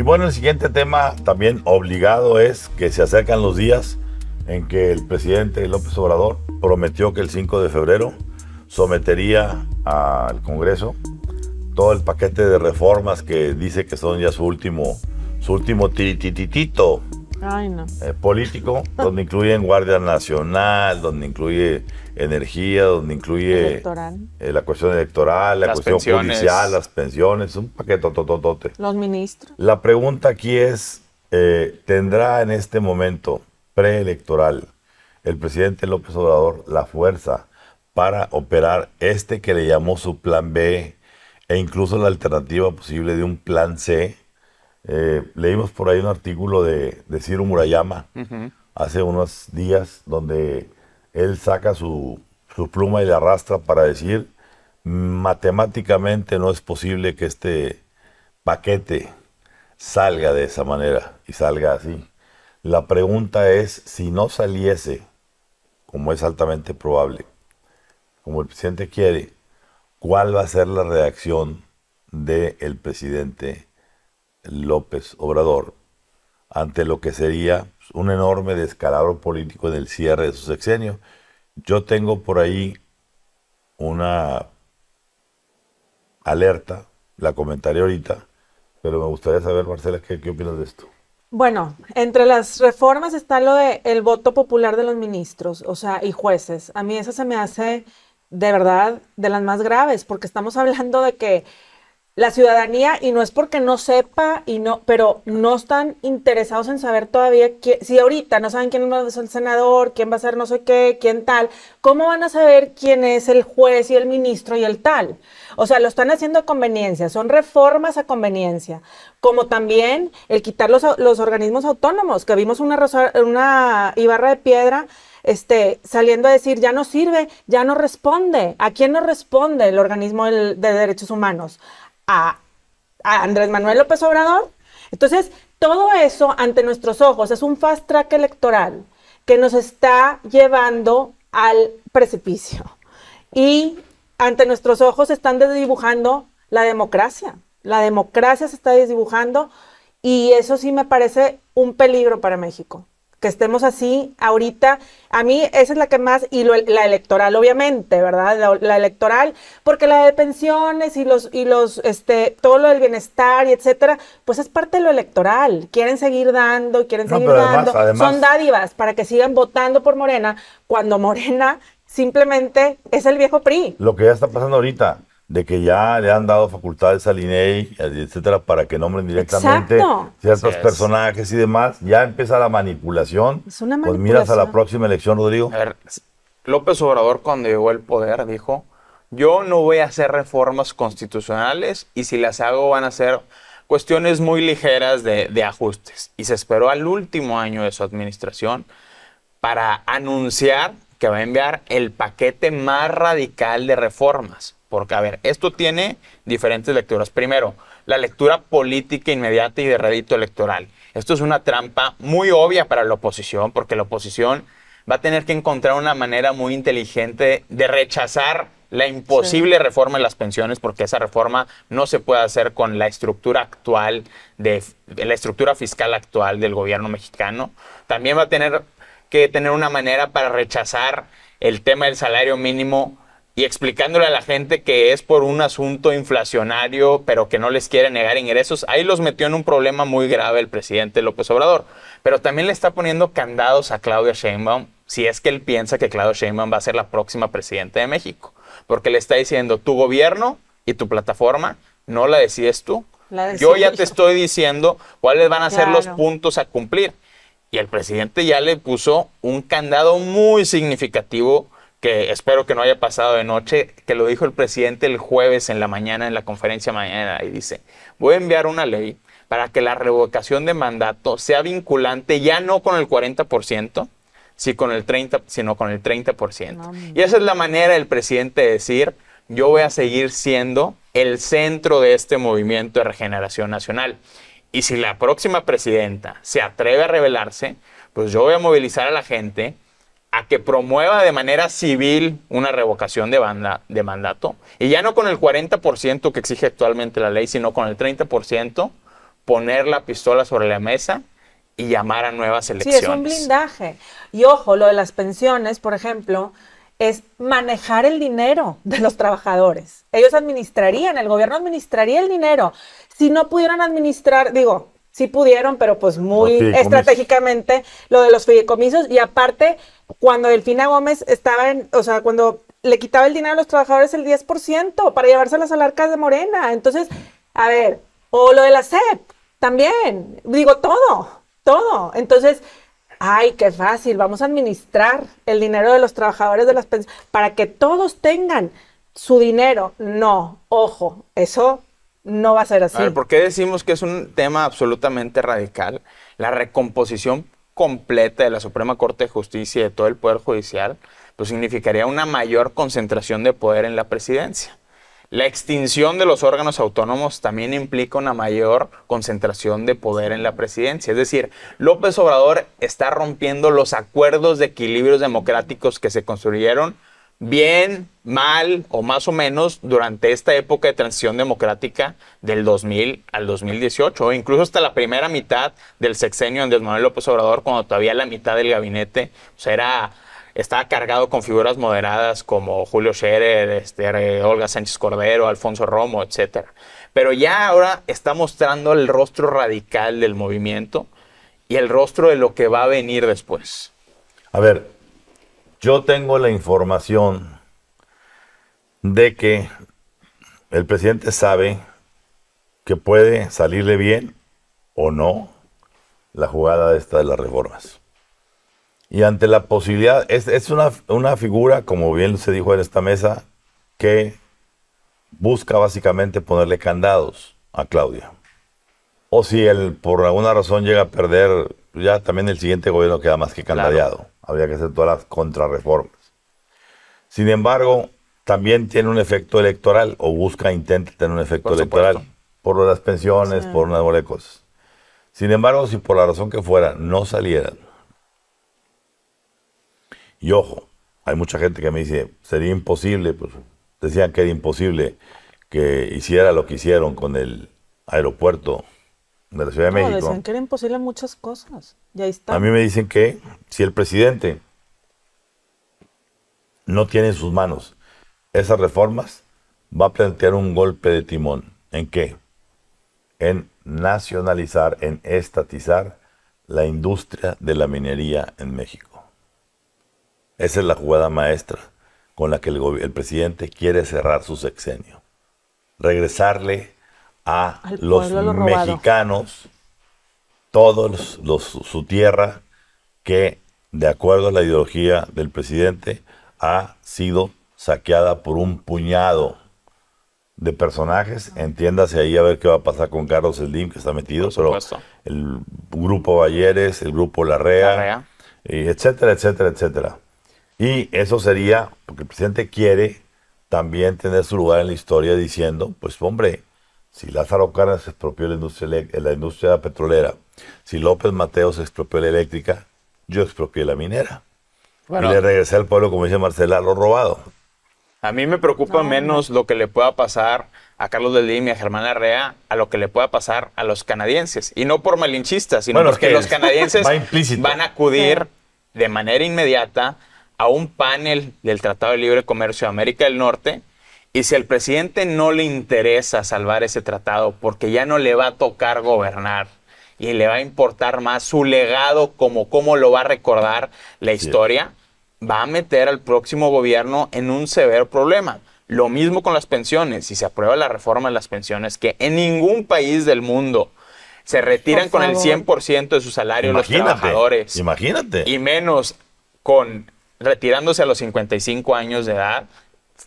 bueno, el siguiente tema también obligado es que se acercan los días en que el presidente López Obrador prometió que el 5 de febrero sometería al Congreso todo el paquete de reformas que dice que son ya su último tirititito político, donde incluyen Guardia Nacional, donde incluye energía, donde incluye la cuestión electoral, la cuestión judicial, las pensiones, un paquete tototote. Los ministros. La pregunta aquí es, ¿tendrá en este momento preelectoral el presidente López Obrador la fuerza para operar que le llamó su plan B e incluso la alternativa posible de un plan C? Leímos por ahí un artículo de Ciro Murayama hace unos días donde él saca su pluma y la arrastra para decir matemáticamente no es posible que este paquete salga de esa manera y salga así. La pregunta es, si no saliese, como es altamente probable, como el presidente quiere, ¿cuál va a ser la reacción del presidente López Obrador ante lo que sería un enorme descalabro político en el cierre de su sexenio? Yo tengo por ahí una alerta, la comentaré ahorita, pero me gustaría saber, Marcela, ¿qué opinas de esto? Bueno, entre las reformas está lo de el voto popular de los ministros, o sea, y jueces. A mí eso se me hace de verdad de las más graves, porque estamos hablando de que la ciudadanía, y no es porque no sepa, pero no están interesados en saber todavía si ahorita no saben quién va a ser el senador, quién va a ser no sé qué, quién tal, ¿cómo van a saber quién es el juez y el ministro y el tal? O sea, lo están haciendo a conveniencia, son reformas a conveniencia, como también el quitar los organismos autónomos, que vimos una Ibarra de Piedra saliendo a decir, ya no sirve, ya no responde. ¿A quién no responde el organismo de derechos humanos? A Andrés Manuel López Obrador. Entonces, todo eso ante nuestros ojos es un fast track electoral que nos está llevando al precipicio. Y ante nuestros ojos están desdibujando la democracia. La democracia se está desdibujando y eso sí me parece un peligro para México. Que estemos así ahorita, a mí esa es la que más, y la electoral obviamente, ¿verdad? La electoral, porque la de pensiones y todo lo del bienestar y etcétera, pues es parte de lo electoral, quieren seguir dando, además, son dádivas para que sigan votando por Morena, cuando Morena simplemente es el viejo PRI. Lo que ya está pasando ahorita, de que ya le han dado facultades al INEI, etcétera, para que nombren directamente ciertos personajes y demás, ya empieza la manipulación. Es una manipulación. Pues miras a la próxima elección, Rodrigo. A ver, López Obrador, cuando llegó al poder, dijo, yo no voy a hacer reformas constitucionales y si las hago van a ser cuestiones muy ligeras de ajustes. Y se esperó al último año de su administración para anunciar que va a enviar el paquete más radical de reformas. Porque, a ver, esto tiene diferentes lecturas. Primero, la lectura política inmediata y de rédito electoral. Esto es una trampa muy obvia para la oposición, porque la oposición va a tener que encontrar una manera muy inteligente de rechazar la imposible reforma de las pensiones, porque esa reforma no se puede hacer con la estructura actual, la estructura fiscal actual del gobierno mexicano. También va a tener que tener una manera para rechazar el tema del salario mínimo y explicándole a la gente que es por un asunto inflacionario, pero que no les quiere negar ingresos. Ahí los metió en un problema muy grave el presidente López Obrador. Pero también le está poniendo candados a Claudia Sheinbaum, si es que él piensa que Claudia Sheinbaum va a ser la próxima presidenta de México. Porque le está diciendo, tu gobierno y tu plataforma no la decides tú. Yo ya te estoy diciendo cuáles van a ser los puntos a cumplir. Y el presidente ya le puso un candado muy significativo que espero que no haya pasado de noche, que lo dijo el presidente el jueves en la mañana, en la conferencia mañana, y dice, voy a enviar una ley para que la revocación de mandato sea vinculante ya no con el 40%, sino con el 30%. No. Y esa es la manera del presidente de decir, yo voy a seguir siendo el centro de este movimiento de regeneración nacional. Y si la próxima presidenta se atreve a rebelarse, pues yo voy a movilizar a la gente a que promueva de manera civil una revocación de mandato, y ya no con el 40% que exige actualmente la ley, sino con el 30%, poner la pistola sobre la mesa y llamar a nuevas elecciones. Sí, es un blindaje. Y ojo, lo de las pensiones, por ejemplo, es manejar el dinero de los trabajadores. Ellos administrarían, el gobierno administraría el dinero. Si no pudieran administrar, digo, sí pudieron, pero pues muy estratégicamente, lo de los fideicomisos. Y aparte, cuando Delfina Gómez estaba cuando le quitaba el dinero a los trabajadores el 10% para llevárselas a las arcas de Morena. Entonces, a ver, o lo de la SEP, también, digo, todo. Entonces, ay, qué fácil, vamos a administrar el dinero de los trabajadores de las pensiones para que todos tengan su dinero. No, ojo, eso no va a ser así. A ver, ¿por qué decimos que es un tema absolutamente radical? La recomposición completa de la Suprema Corte de Justicia y de todo el Poder Judicial, pues significaría una mayor concentración de poder en la presidencia. La extinción de los órganos autónomos también implica una mayor concentración de poder en la presidencia. Es decir, López Obrador está rompiendo los acuerdos de equilibrios democráticos que se construyeron bien, mal o más o menos durante esta época de transición democrática del 2000 al 2018, o incluso hasta la primera mitad del sexenio de Andrés Manuel López Obrador, cuando todavía la mitad del gabinete estaba cargado con figuras moderadas como Julio Scherer, Olga Sánchez Cordero, Alfonso Romo, etc. Pero ya ahora está mostrando el rostro radical del movimiento y el rostro de lo que va a venir después. A ver, yo tengo la información de que el presidente sabe que puede salirle bien o no la jugada esta de las reformas. Y ante la posibilidad, es una figura, como bien se dijo en esta mesa, que busca básicamente ponerle candados a Claudia. O si él por alguna razón llega a perder, ya también el siguiente gobierno queda más que candadeado. Claro. Habría que hacer todas las contrarreformas. Sin embargo, también tiene un efecto electoral, o intenta tener un efecto electoral, por las pensiones, por una bola de cosas. Sin embargo, si por la razón que fuera no salieran, y ojo, hay mucha gente que me dice, sería imposible, pues decían que era imposible que hiciera lo que hicieron con el aeropuerto de la Ciudad de México. Decían que era imposible muchas cosas, y ahí está. A mí me dicen que si el presidente no tiene en sus manos esas reformas, va a plantear un golpe de timón. ¿En qué? En nacionalizar, en estatizar la industria de la minería en México. Esa es la jugada maestra con la que el presidente quiere cerrar su sexenio. Regresarle a los mexicanos su tierra que, de acuerdo a la ideología del presidente, ha sido saqueada por un puñado de personajes. Entiéndase ahí a ver qué va a pasar con Carlos Slim, que está metido, pero el grupo Balleres, el grupo Larrea. Etcétera, etcétera, etcétera. Y eso sería, porque el presidente quiere también tener su lugar en la historia diciendo, pues hombre, si Lázaro Cárdenas expropió la industria petrolera, si López Mateos expropió la eléctrica, yo expropié la minera. Bueno, y le regresé al pueblo, como dice Marcela, lo robado. A mí me preocupa menos lo que le pueda pasar a Carlos Slim y a Germán Larrea a lo que le pueda pasar a los canadienses. Y no por malinchistas, sino porque los canadienses van a acudir de manera inmediata a un panel del Tratado de Libre Comercio de América del Norte, y si al presidente no le interesa salvar ese tratado porque ya no le va a tocar gobernar y le va a importar más su legado como cómo lo va a recordar la historia, va a meter al próximo gobierno en un severo problema. Lo mismo con las pensiones. Si se aprueba la reforma de las pensiones, que en ningún país del mundo se retiran con el 100% de su salario los trabajadores. Imagínate. Y menos retirándose a los 55 años de edad,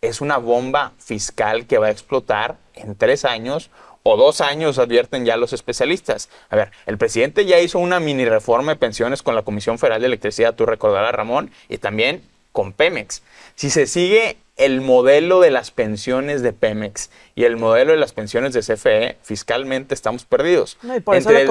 es una bomba fiscal que va a explotar en 3 años o 2 años, advierten ya los especialistas. A ver, el presidente ya hizo una mini reforma de pensiones con la Comisión Federal de Electricidad, tú recordarás, Ramón, y también con Pemex. Si se sigue el modelo de las pensiones de Pemex y el modelo de las pensiones de CFE, fiscalmente estamos perdidos. No, y por entre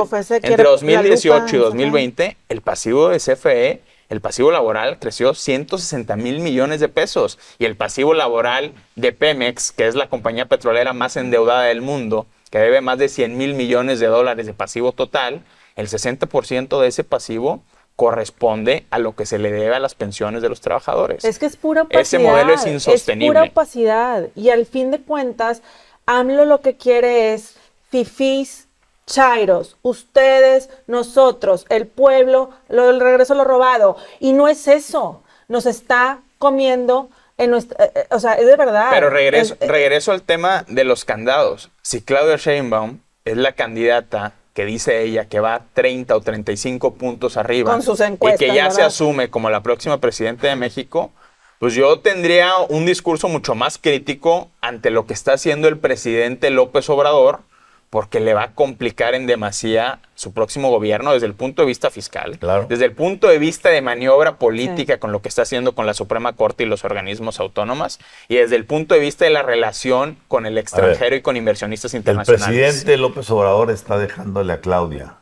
2018 y 2020, el pasivo de CFE, el pasivo laboral creció 160,000 millones de pesos, y el pasivo laboral de Pemex, que es la compañía petrolera más endeudada del mundo, que debe más de 100,000 millones de dólares de pasivo total, el 60% de ese pasivo corresponde a lo que se le debe a las pensiones de los trabajadores. Es que es pura opacidad. Ese modelo es insostenible. Es pura opacidad. Y al fin de cuentas, AMLO lo que quiere es fifís, chairos, ustedes, nosotros, el pueblo, el regreso a lo robado. Y no es eso. Nos está comiendo en nuestra... o sea, es de verdad. Pero regreso al tema de los candados. Si Claudia Sheinbaum es la candidata que dice ella que va 30 o 35 puntos arriba con sus encuestas, y que ya ¿verdad? se asume como la próxima presidenta de México, pues yo tendría un discurso mucho más crítico ante lo que está haciendo el presidente López Obrador, porque le va a complicar en demasía su próximo gobierno desde el punto de vista fiscal, Claro. desde el punto de vista de maniobra política con lo que está haciendo con la Suprema Corte y los organismos autónomos, y desde el punto de vista de la relación con el extranjero y con inversionistas El internacionales. presidente López Obrador está dejándole a Claudia,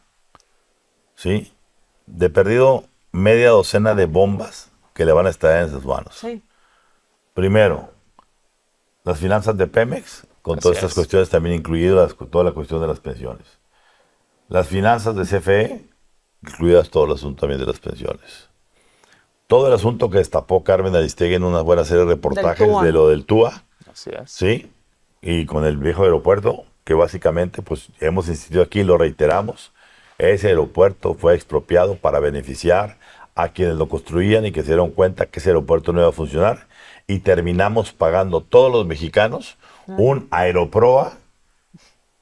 ¿sí? De perdido media docena de bombas que le van a estar en sus manos. Sí. Primero, las finanzas de Pemex, con todas estas cuestiones también incluidas, toda la cuestión de las pensiones. Las finanzas de CFE, incluidas todo el asunto también de las pensiones. Todo el asunto que destapó Carmen Aristegui en una buena serie de reportajes de lo del TUA, Así es. ¿sí? Y con el viejo aeropuerto, que básicamente pues hemos insistido aquí, lo reiteramos, ese aeropuerto fue expropiado para beneficiar a quienes lo construían y que se dieron cuenta que ese aeropuerto no iba a funcionar, y terminamos pagando todos los mexicanos un aeroproa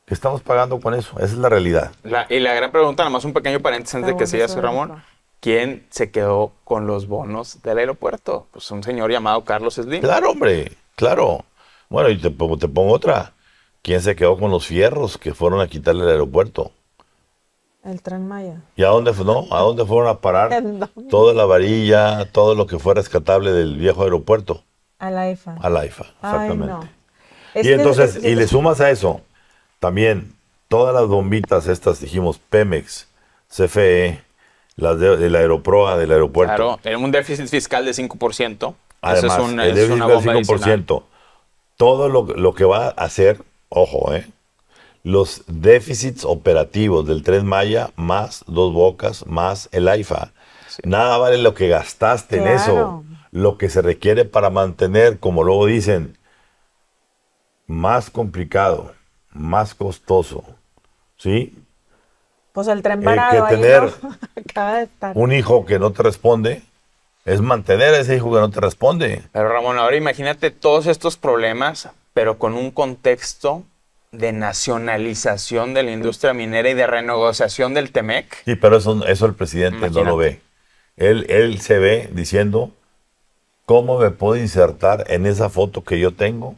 que estamos pagando con eso. Esa es la realidad. Y la gran pregunta, nada más un pequeño paréntesis antes de que sigas, Ramón. ¿Quién se quedó con los bonos del aeropuerto? Pues un señor llamado Carlos Slim. Claro, hombre, claro. Bueno, y te pongo otra. ¿Quién se quedó con los fierros que fueron a quitarle el aeropuerto? El Tren Maya. ¿Y a dónde fueron a parar toda la varilla, todo lo que fue rescatable del viejo aeropuerto? A la IFA. A la IFA, exactamente. Ay, no. Y entonces, y le sumas a eso también todas las bombitas estas, dijimos, Pemex, CFE, las del Aeroproa, del aeropuerto. Claro, en un déficit fiscal de 5%. Además, eso es una, el déficit una del bomba 5%. adicional. Todo lo que va a hacer, ojo, los déficits operativos del Tren Maya, más Dos Bocas, más el AIFA. Sí. Nada vale lo que gastaste en eso, lo que se requiere para mantener, como luego dicen, más complicado, más costoso, ¿sí? Pues el tren parado que tener ahí, ¿no? Acaba de estar. Un hijo que no te responde, es mantener a ese hijo que no te responde. Pero Ramón, ahora imagínate todos estos problemas, pero con un contexto de nacionalización de la industria minera y de renegociación del TEMEC. Sí, pero eso el presidente no lo ve. Él se ve diciendo, ¿cómo me puedo insertar en esa foto que yo tengo?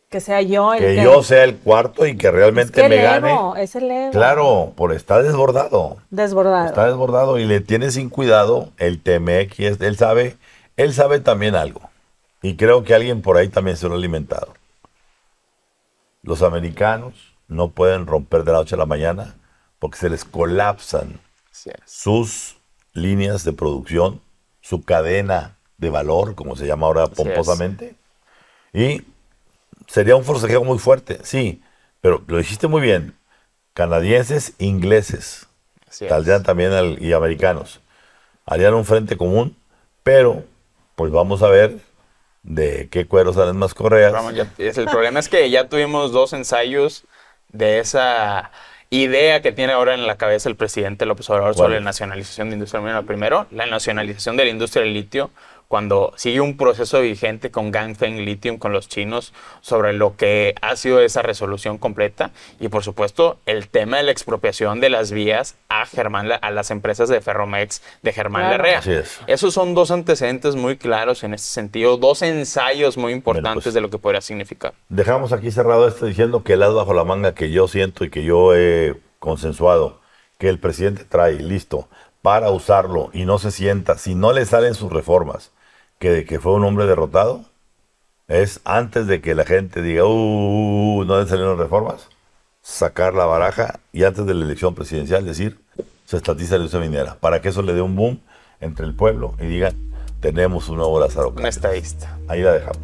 Que sea yo el que yo sea el cuarto y que realmente me gane. Es el ego. Claro, está desbordado. Desbordado. Está desbordado y le tiene sin cuidado el TEMEC. Y él sabe también algo. Y creo que alguien por ahí también se lo ha alimentado. Los americanos no pueden romper de la noche a la mañana porque se les colapsan sus líneas de producción, su cadena de valor, como se llama ahora pomposamente. Y sería un forcejeo muy fuerte, sí, pero lo dijiste muy bien. Canadienses, ingleses, saldrían también y americanos. Harían un frente común, pero pues vamos a ver de qué cuero salen más correas. El problema es que ya tuvimos 2 ensayos de esa idea que tiene ahora en la cabeza el presidente López Obrador sobre la nacionalización de industria minera. Primero, la nacionalización de la industria del litio, cuando sigue un proceso vigente con Ganfeng Lithium, con los chinos, sobre lo que ha sido esa resolución completa. Y por supuesto, el tema de la expropiación de las vías a las empresas de Ferromex de Germán Larrea. Así es. Esos son 2 antecedentes muy claros en este sentido, 2 ensayos muy importantes de lo que podría significar. Dejamos aquí cerrado esto diciendo que el as bajo la manga que yo siento y que yo he consensuado, que el presidente trae listo para usarlo y no se sienta, si no le salen sus reformas, que fue un hombre derrotado, es antes de que la gente diga, no le salieron reformas, sacar la baraja y antes de la elección presidencial decir, se estatiza la industria minera, para que eso le dé un boom entre el pueblo y digan, tenemos un nuevo Lázaro Cárdenas. Un estadista. Ahí la dejamos.